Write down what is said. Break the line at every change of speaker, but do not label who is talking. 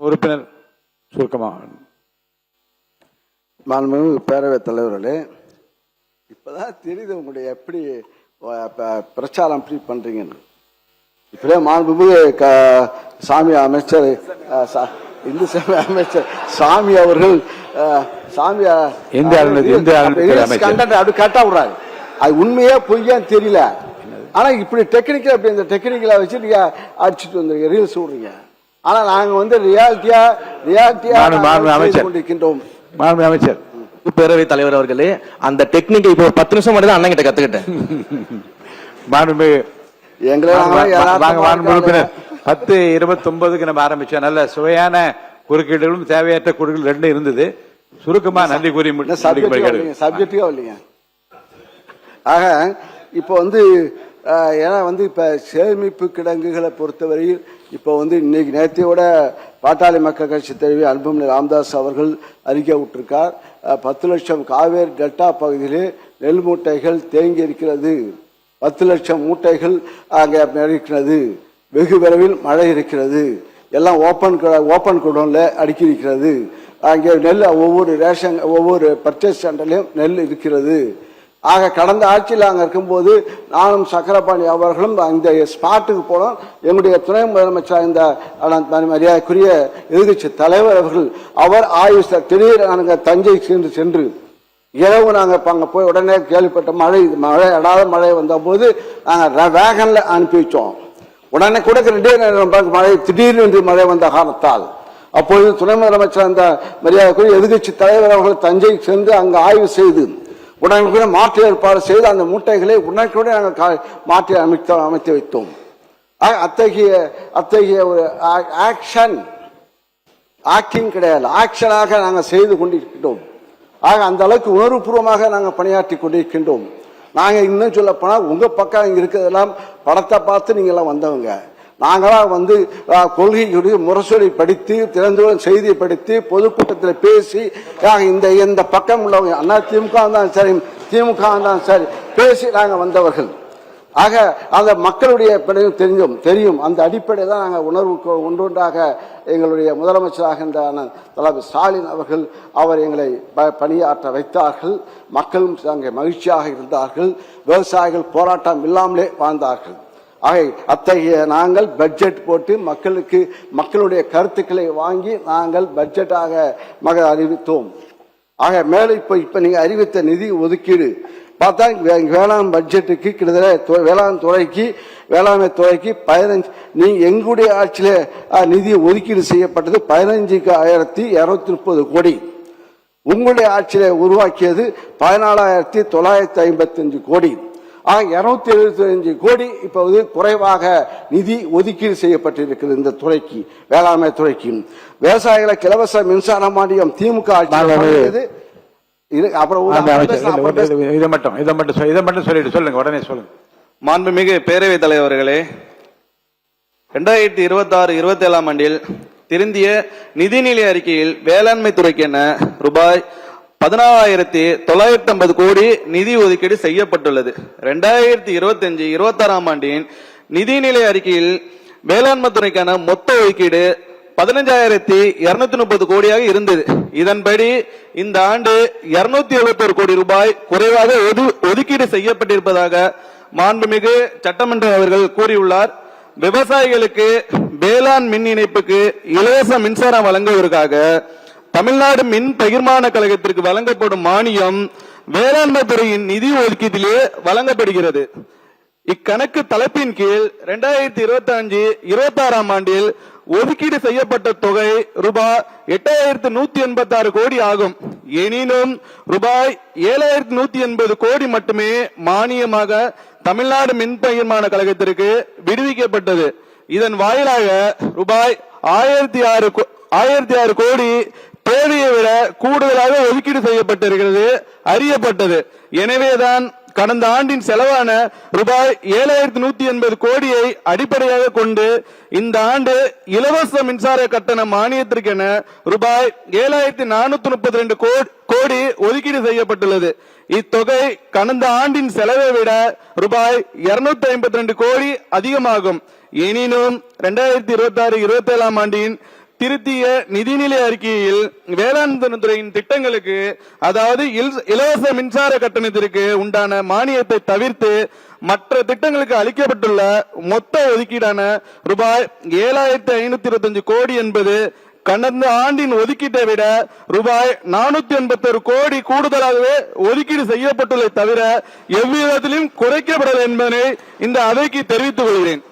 உறுப்பினர் சுருக்கமாக.
மாண்புமிகு பேரவைத் தலைவர்களே, இப்பதான் தெரியுது உங்களுடைய எப்படி பிரச்சாரம் எப்படி பண்றீங்கன்னு. இப்படியே மாண்புமிகு சாமி அமைச்சர் இந்து சமய அமைச்சர் சாமி அவர்கள் அப்படி கேட்டா விடுறாரு. அது உண்மையே பொய்யான்னு தெரியல. ஆனா இப்படி டெக்னிக்கல் அப்படி இந்த டெக்னிக்கலா வச்சு நீங்க அடிச்சுட்டு வந்து ரீல்ஸ் விடுறீங்க. ஆனா நாங்க வந்து ரியாலிட்டியா கொண்டிருக்கின்றோம்.
அமைச்சர்
பேரவைத் தலைவர் அவர்களே, அந்த டெக்னிக்கை இப்போ 10 நிமிஷம் மட்டும் தான் அண்ணன் கிட்ட கத்துக்கிட்டேன்.
10:29 நம்ம ஆரம்பிச்சோம். நல்ல சுவையான குறுக்கீடுகளும் தேவையற்ற குறுக்கீடு ரெண்டும் இருந்தது. சுருக்கமா நன்றி கூறி
சப்ஜெக்டிவா இல்லைங்க. ஆக இப்ப வந்து ஏன்னா வந்து இப்ப சேமிப்பு கிடங்குகளை பொறுத்தவரையில் இப்ப வந்து இன்னைக்கு நேற்றையோட பாட்டாளி மக்கள் கட்சி தலைவி அன்புமணி ராமதாஸ் அவர்கள் அறிக்கை விட்டிருக்கார். 10 லட்சம் காவேரி டெல்டா பகுதியிலே நெல் மூட்டைகள் தேங்கி இருக்கிறது. 10 லட்சம் மூட்டைகள் அங்கே இருக்கிறது. வெகு விரைவில் மழை இருக்கிறது. எல்லாம் ஓப்பன் குடோன்ல அடுக்கி இருக்கிறது. அங்கே நெல் ஒவ்வொரு பர்ச்சேஸ் சென்டர்லையும் நெல் இருக்கிறது. ஆக கடந்த ஆட்சியில் அங்கே இருக்கும்போது நானும் சக்கரபாணி அவர்களும் இந்த ஸ்பாட்டுக்கு போனோம். எங்களுடைய துணை முதலமைச்சர் இந்த மரியாதைக்குரிய எதிர்கட்சி தலைவர் அவர் ஆய்வு திடீர் தஞ்சை சென்று இரவு நாங்கள் அங்கே போய் உடனே கேள்விப்பட்ட மழை அடாத மழை வந்த போது நாங்கள் வேகன்ல அனுப்பி வச்சோம். உடனே கூட மழை திடீர்னு மழை வந்த காரணத்தால் அப்பொழுது துணை முதலமைச்சர் அந்த மரியாதைக்குரிய எதிர்கட்சி தலைவர் அவர்கள் தஞ்சை சென்று அங்கு ஆய்வு செய்து உடனே மாற்று ஏற்பாடு செய்து அந்த மூட்டைகளை உடனே நாங்கள் மாற்றி அமைத்து வைத்தோம். அத்தகைய ஒரு ஆக்டிங் கிடையாது, ஆக்ஷனாக நாங்கள் செய்து கொண்டிருக்கின்றோம். ஆக அந்த அளவுக்கு உணர்வுபூர்வமாக நாங்கள் பணியாற்றி கொண்டிருக்கின்றோம். நாங்கள் இன்னும் சொல்ல போனால் உங்க பக்கம் இங்க இருக்கிறதெல்லாம் படத்தை பார்த்து நீங்க எல்லாம் வந்தவங்க. நாங்களாம் வந்து கொள்கையுடைய முரசொலி படித்து திறந்துடன் செய்தியை படித்து பொதுக்கூட்டத்தில் பேசி இந்த பக்கம் உள்ளவங்க அண்ணா திமுக தான் சரி திமுக தான் சரி பேசி நாங்கள் வந்தவர்கள். ஆக அந்த மக்களுடைய தெரியும். அந்த அடிப்படையில் தான் நாங்கள் உணர்வுக்கு ஒன்றொன்றாக எங்களுடைய முதலமைச்சராக இந்த தளபதி ஸ்டாலின் அவர்கள் எங்களை பணியாற்ற வைத்தார்கள். மக்களும் அங்கே மகிழ்ச்சியாக இருந்தார்கள். விவசாயிகள் போராட்டம் இல்லாமலே வாழ்ந்தார்கள். ஆக அத்தகைய நாங்கள் பட்ஜெட் போட்டு மக்களுடைய கருத்துக்களை வாங்கி நாங்கள் பட்ஜெட்டாக அறிவித்தோம். ஆக மேல இப்ப நீங்க அறிவித்த நிதி ஒதுக்கீடு பார்த்தா வேளாண் பட்ஜெட்டுக்கு கிட்டத்தட்ட வேளாண்மை துறைக்கு 15 நீங்க எங்களுடைய ஆட்சியில நிதி ஒதுக்கீடு செய்யப்பட்டது 15,230 கோடி. உங்களுடைய ஆட்சியில உருவாக்கியது 14,955 கோடி. 275 கோடி இப்போது குறைவாக நிதி ஒதுக்கீடு செய்யப்பட்டிருக்கிறது இந்த துறைக்கு, வேளாண்மை துறைக்கு. விவசாயிகளுக்கு இலவச மின்சார மானியம் திமுக ஆட்சி.
மாண்புமிகு பேரவைத் தலைவர்களே, 2026-27 ஆண்டில் திருந்திய நிதிநிலை அறிக்கையில் வேளாண்மை துறைக்கு என ரூபாய் 14,950 கோடி நிதி ஒதுக்கீடு செய்யப்பட்டுள்ளது. 2025-26 ஆண்டின் நிதிநிலை அறிக்கையில் வேளாண்மை துறைக்கான மொத்த ஒதுக்கீடு 15,230 கோடியாக இருந்தது. இதன்படி இந்த ஆண்டு 271 கோடி ரூபாய் குறைவாக ஒதுக்கீடு செய்யப்பட்டிருப்பதாக மாண்புமிகு சட்டமன்ற அவர்கள் கூறியுள்ளார். விவசாயிகளுக்கு வேளாண் மின் இணைப்புக்கு இலவச மின்சாரம் வழங்குவதற்காக தமிழ்நாடு மின் பகிர்மான கழகத்திற்கு வழங்கப்படும் மானியம் வேளாண்மை துறையின் நிதி ஒதுக்கீட்டிலே வழங்கப்படுகிறது. இக்கணக்கு தலைப்பின் கீழ் 2025-26 ஆண்டில் ஒதுக்கீடு செய்யப்பட்ட தொகை ரூபாய் 8,186 கோடி ஆகும். எனினும் ரூபாய் 7,180 கோடி மட்டுமே மானியமாக தமிழ்நாடு மின் பகிர்மான கழகத்திற்கு விடுவிக்கப்பட்டது. இதன் வாயிலாக ரூபாய் 1,006 கோடி தேவையை விட கூடுதலாக ஒதுக்கீடு செய்யப்பட்டிருக்கிறது அறியப்பட்டது. எனவேதான் கடந்த ஆண்டின் செலவான ரூபாய் 7,180 கோடியை அடிப்படையாக கொண்டு இந்த ஆண்டு இலவச மின்சார கட்டண மானியத்திற்கென ரூபாய் 7,432 கோடி ஒதுக்கீடு செய்யப்பட்டுள்ளது. இத்தொகை கடந்த ஆண்டின் செலவை விட ரூபாய் 252 கோடி அதிகமாகும். எனினும் 2026-27 ஆண்டின் திருத்திய நிதிநிலை அறிக்கையில் வேளாண் துறையின் திட்டங்களுக்கு, அதாவது இலவச மின்சார கட்டணத்திற்கு உண்டான மானியத்தை தவிர்த்து மற்ற திட்டங்களுக்கு அளிக்கப்பட்டுள்ள மொத்த ஒதுக்கீடான ரூபாய் 7,525 கோடி என்பது கடந்த ஆண்டின் ஒதுக்கீட்டை விட ரூபாய் 481 கோடி கூடுதலாகவே ஒதுக்கீடு செய்யப்பட்டுள்ளதை தவிர எவ்விதத்திலும் குறைக்கப்படவில்லை என்பதை இந்த அவைக்கு தெரிவித்துக் கொள்கிறேன்.